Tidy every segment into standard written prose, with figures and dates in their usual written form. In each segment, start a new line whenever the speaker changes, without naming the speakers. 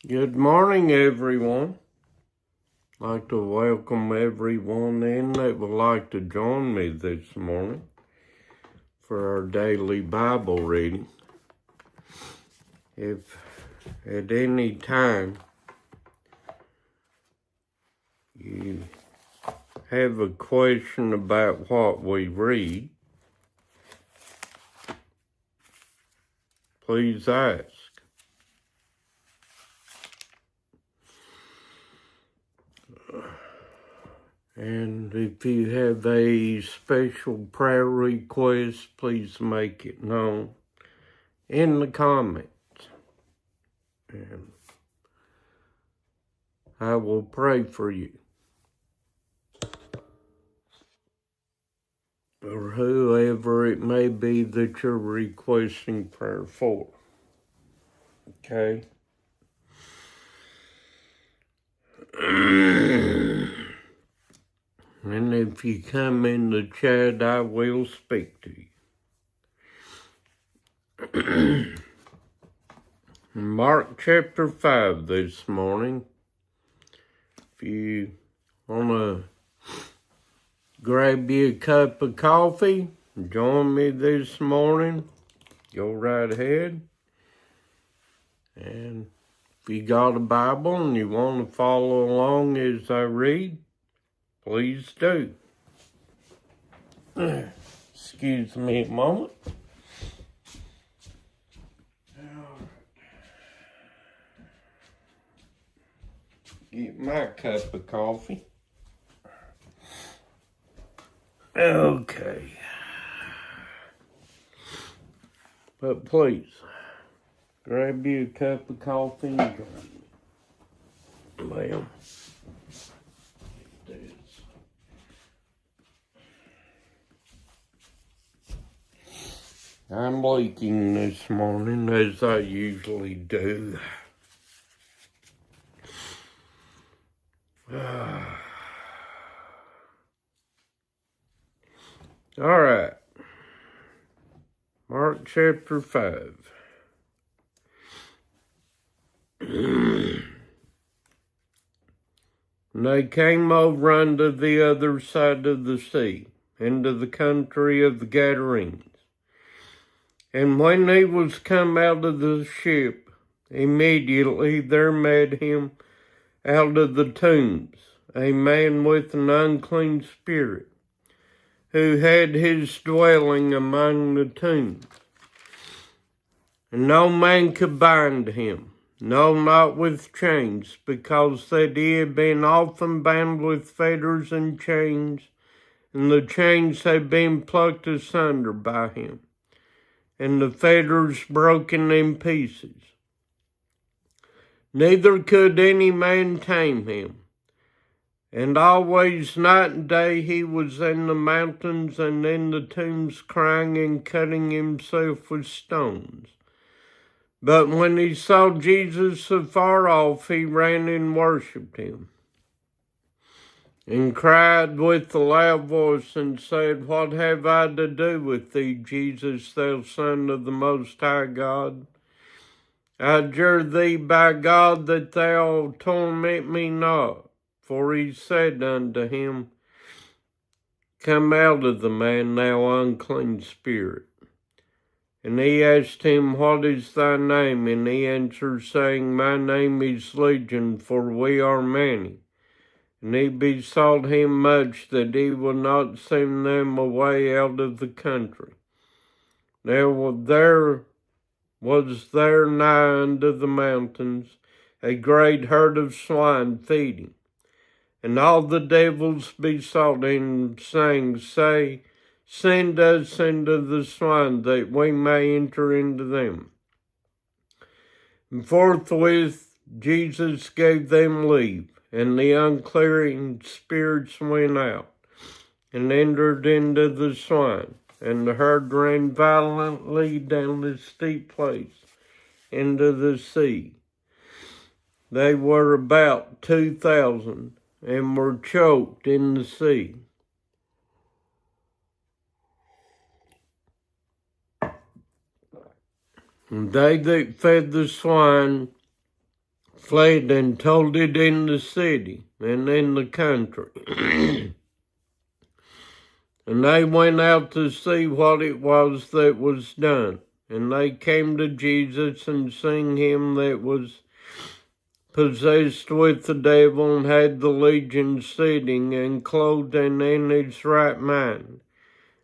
Good morning, everyone. I'd like to welcome everyone in that would like to join me this morning for our daily Bible reading. If at any time you have a question about what we read, please ask. And if you have a special prayer request, please make it known in the comments. And I will pray for you. Or whoever it may be that you're requesting prayer for. Okay? And if you come in the chat, I will speak to you. Mark chapter 5 this morning. If you want to grab you a cup of coffee, join me this morning, go right ahead. And if you got a Bible and you want to follow along as I read, please do. Excuse me a moment. Get my cup of coffee. Okay. But please, grab you a cup of coffee and join me. Well, I'm leaking this morning, as I usually do. All right. Mark chapter 5. And they came over unto the other side of the sea, into the country of the Gadarenes. And when he was come out of the ship, immediately there met him out of the tombs a man with an unclean spirit, who had his dwelling among the tombs. And no man could bind him, no, not with chains, because that he had been often bound with fetters and chains, and the chains had been plucked asunder by him, and the fetters broken in pieces. Neither could any man tame him. And always night and day he was in the mountains and in the tombs, crying and cutting himself with stones. But when he saw Jesus afar off, he ran and worshipped him, and cried with a loud voice, and said, What have I to do with thee, Jesus, thou Son of the Most High God? I adjure thee by God that thou torment me not. For he said unto him, Come out of the man, thou unclean spirit. And he asked him, What is thy name? And he answered, saying, My name is Legion, for we are many. And he besought him much that he would not send them away out of the country. Now there was there nigh unto the mountains a great herd of swine feeding. And all the devils besought him, saying, Send us into the swine, that we may enter into them. And forthwith Jesus gave them leave, and the unclean spirits went out, and entered into the swine. And the herd ran violently down the steep place into the sea. They were about 2,000, and were choked in the sea. And they that fed the swine fled and told it in the city and in the country. And they went out to see what it was that was done. And they came to Jesus and seen him that was possessed with the devil and had the legion sitting and clothed and in his right mind.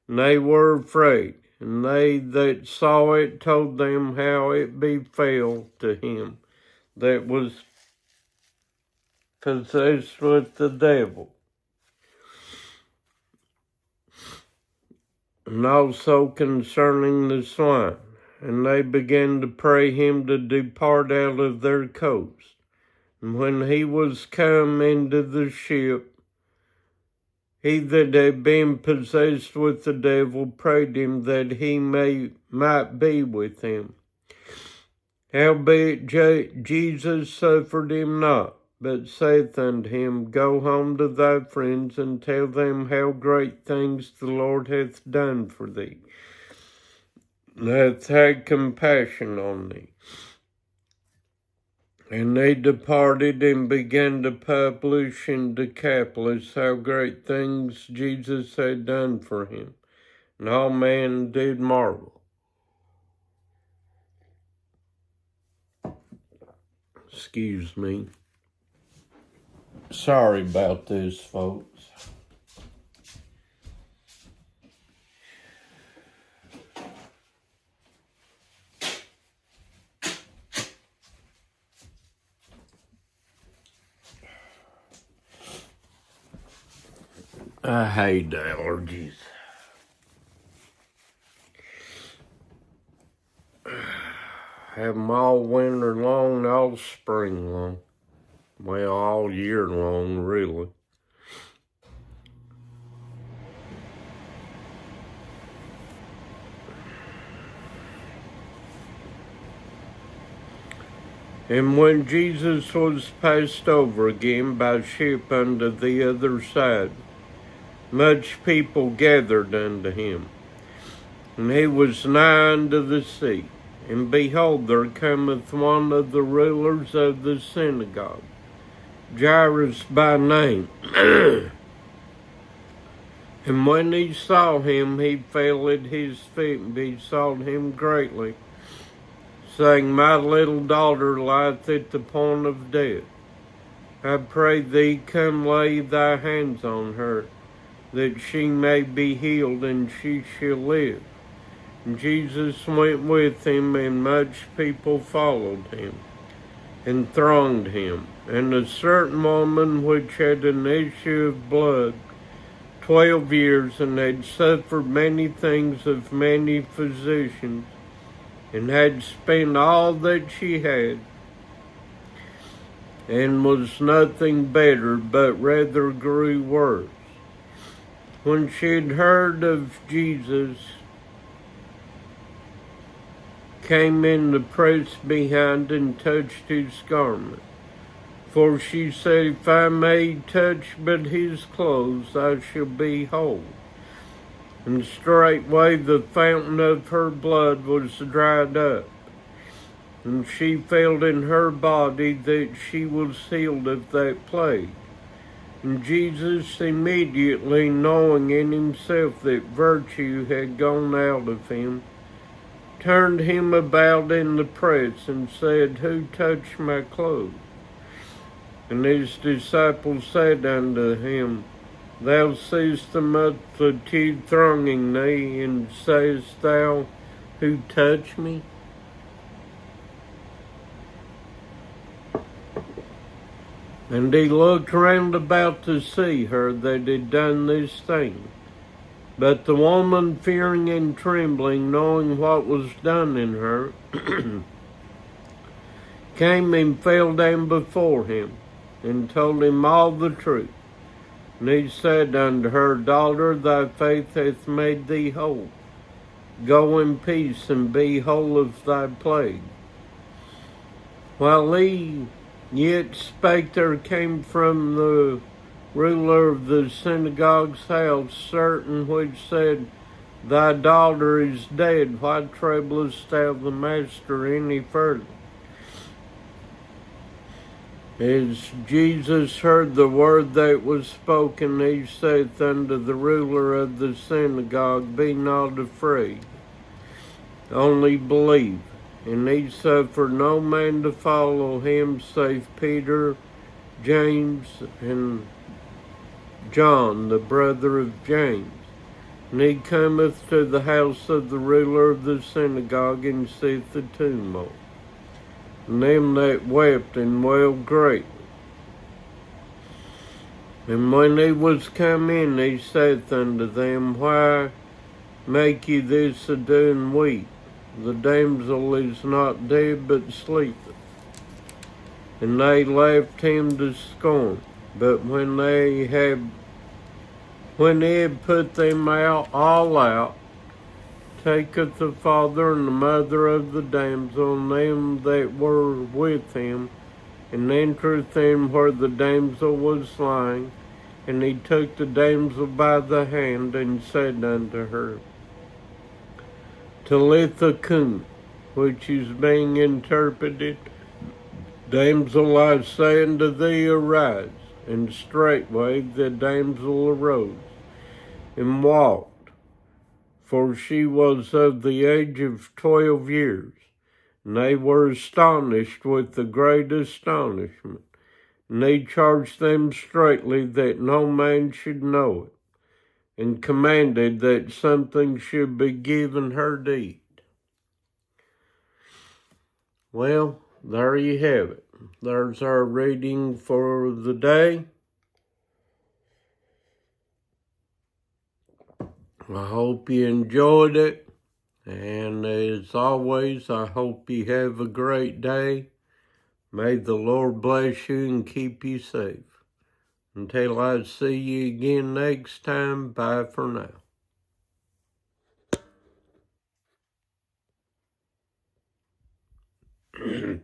And they were afraid. And they that saw it told them how it befell to him that was possessed with the devil. And also concerning the swine. And they began to pray him to depart out of their coast. And when he was come into the ship, he that had been possessed with the devil prayed him that he might be with him. Howbeit Jesus suffered him not, but saith unto him, Go home to thy friends, and tell them how great things the Lord hath done for thee, and hath had compassion on thee. And they departed and began to publish in Decapolis how great things Jesus had done for him. And all men did marvel. Excuse me. Sorry about this, folks. I hate allergies. Have them all winter long and all spring long. Well, all year long, really. And when Jesus was passed over again by ship unto the other side, much people gathered unto him. And he was nigh unto the sea. And behold, there cometh one of the rulers of the synagogue, Jairus by name. And when he saw him, he fell at his feet and besought him greatly, saying, My little daughter lieth at the point of death. I pray thee, come lay thy hands on her, that she may be healed, and she shall live. And Jesus went with him, and much people followed him, and thronged him. And a certain woman which had an issue of blood 12 years, and had suffered many things of many physicians, and had spent all that she had, and was nothing better, but rather grew worse. When she had heard of Jesus, came in the press behind and touched his garment. For she said, If I may touch but his clothes, I shall be whole. And straightway the fountain of her blood was dried up. And she felt in her body that she was healed of that plague. And Jesus, immediately knowing in himself that virtue had gone out of him, turned him about in the press and said, Who touched my clothes? And his disciples said unto him, Thou seest the multitude thronging thee, and sayest thou, Who touched me? And he looked round about to see her that had done this thing. But the woman, fearing and trembling, knowing what was done in her, came and fell down before him, and told him all the truth. And he said unto her, Daughter, thy faith hath made thee whole. Go in peace, and be whole of thy plague. While he yet spake, there came from the ruler of the synagogue's house certain which said, Thy daughter is dead, why troublest thou the master any further? As Jesus heard the word that was spoken, he saith unto the ruler of the synagogue, Be not afraid, only believe. And he suffered no man to follow him save Peter, James, and John, the brother of James. And he cometh to the house of the ruler of the synagogue, and seeth the tumult, and them that wept and wailed greatly. And when he was come in, he saith unto them, Why make ye this ado and weep? The damsel is not dead, but sleepeth. And they laughed him to scorn. But when he had put them all out, taketh the father and the mother of the damsel and them that were with him, and entereth in where the damsel was lying. And he took the damsel by the hand, and said unto her, Talitha cum, which is being interpreted, Damsel, I say unto thee, arise. And straightway the damsel arose, and walked, for she was of the age of 12 years. And they were astonished with the great astonishment. And he charged them straitly that no man should know it, and commanded that something should be given her to eat. Well, there you have it. There's our reading for the day. I hope you enjoyed it. And as always, I hope you have a great day. May the Lord bless you and keep you safe. Until I see you again next time, bye for now.